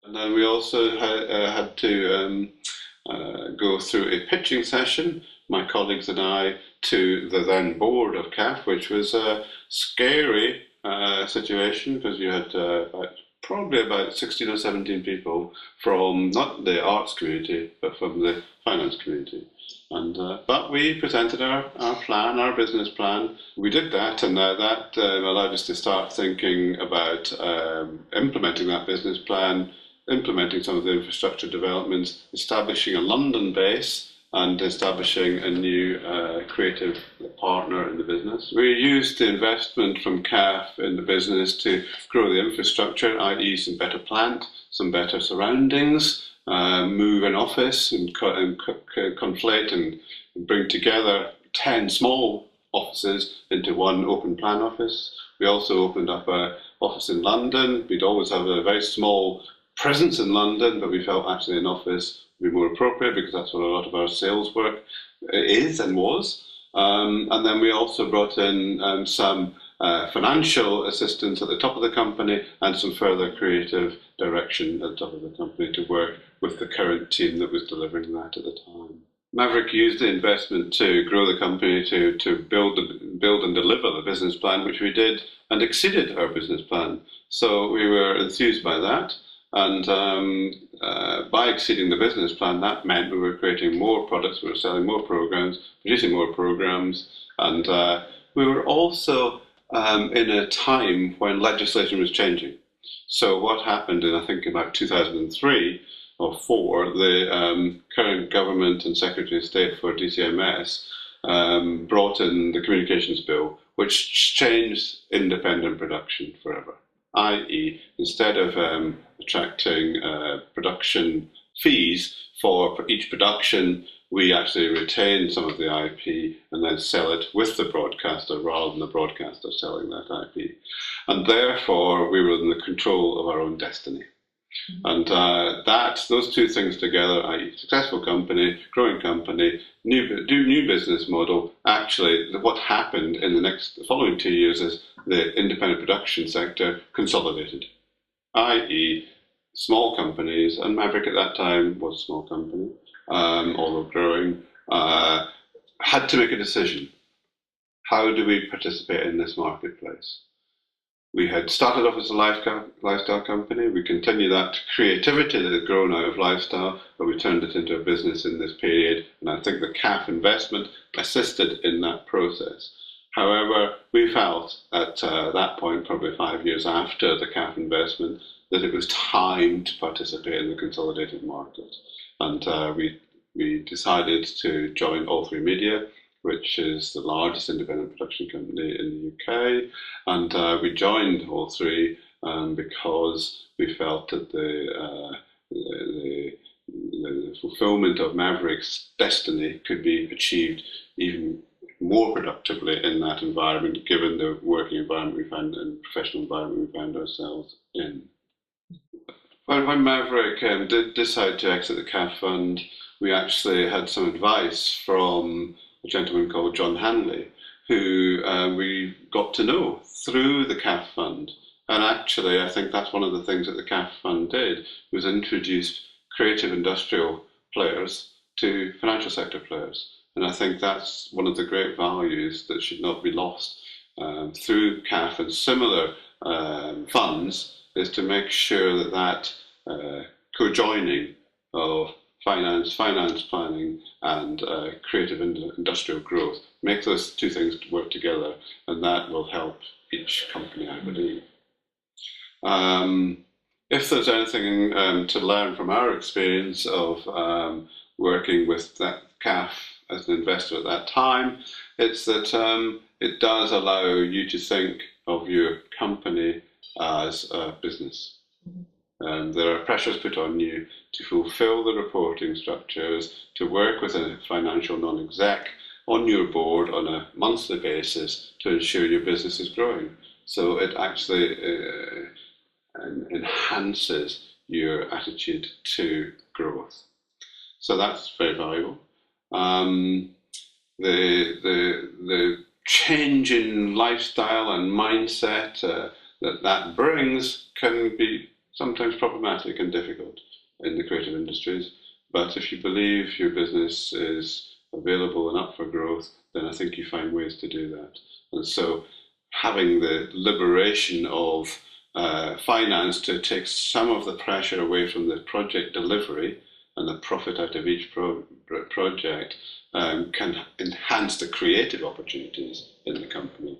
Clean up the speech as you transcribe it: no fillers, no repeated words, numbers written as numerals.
And then we also had to go through a pitching session, my colleagues and I, to the then board of CAF, which was a scary situation because you had probably about 16 or 17 people from not the arts community, but from the finance community. And but we presented our plan, our business plan. We did that, and that allowed us to start thinking about implementing that business plan, implementing some of the infrastructure developments, establishing a London base, and establishing a new creative partner in the business. We used the investment from CAF in the business to grow the infrastructure, i.e. some better plant, some better surroundings, move an office and conflate and bring together 10 small offices into one open plan office. We also opened up an office in London. We'd always have a very small presence in London, but we felt actually an office would be more appropriate because that's where a lot of our sales work is and was. And then we also brought in some financial assistance at the top of the company and some further creative direction at the top of the company to work with the current team that was delivering that at the time. Maverick used the investment to grow the company, to build and deliver the business plan, which we did, and exceeded our business plan. So we were enthused by that. And by exceeding the business plan, that meant we were creating more products, we were selling more programs, producing more programs, and we were also in a time when legislation was changing. So what happened in, I think, about 2003 or 4, the current government and Secretary of State for DCMS brought in the Communications Bill, which changed independent production forever. I.e., instead of attracting production fees for each production, we actually retain some of the IP and then sell it with the broadcaster rather than the broadcaster selling that IP. And therefore, we were in the control of our own destiny. And those two things together, i.e. successful company, growing company, new business model, actually what happened in the following 2 years is the independent production sector consolidated, i.e. small companies, and Maverick at that time was a small company, although growing, had to make a decision. How do we participate in this marketplace? We had started off as a lifestyle company. We continued that creativity that had grown out of lifestyle, but we turned it into a business in this period. And I think the CAF investment assisted in that process. However, we felt at that point, probably 5 years after the CAF investment, that it was time to participate in the consolidated market. And we decided to join All3Media, which is the largest independent production company in the UK. And we joined All3 because we felt that the fulfillment of Maverick's destiny could be achieved even more productively in that environment, given the working environment we found and professional environment we found ourselves in. When Maverick did decide to exit the CAF fund, we actually had some advice from a gentleman called John Hanley, who we got to know through the CAF fund. And actually, I think that's one of the things that the CAF fund did, was introduce creative industrial players to financial sector players. And I think that's one of the great values that should not be lost through CAF and similar funds, is to make sure that co-joining of finance planning, and creative industrial growth, make those two things work together, and that will help each company, I believe. If there's anything to learn from our experience of working with that CAF as an investor at that time, it's that it does allow you to think of your company as a business. There are pressures put on you to fulfill the reporting structures, to work with a financial non-exec on your board on a monthly basis to ensure your business is growing. So it actually enhances your attitude to growth. So that's very valuable. The change in lifestyle and mindset that brings can be sometimes problematic and difficult in the creative industries. But if you believe your business is available and up for growth, then I think you find ways to do that. And so having the liberation of finance to take some of the pressure away from the project delivery and the profit out of each project can enhance the creative opportunities in the company.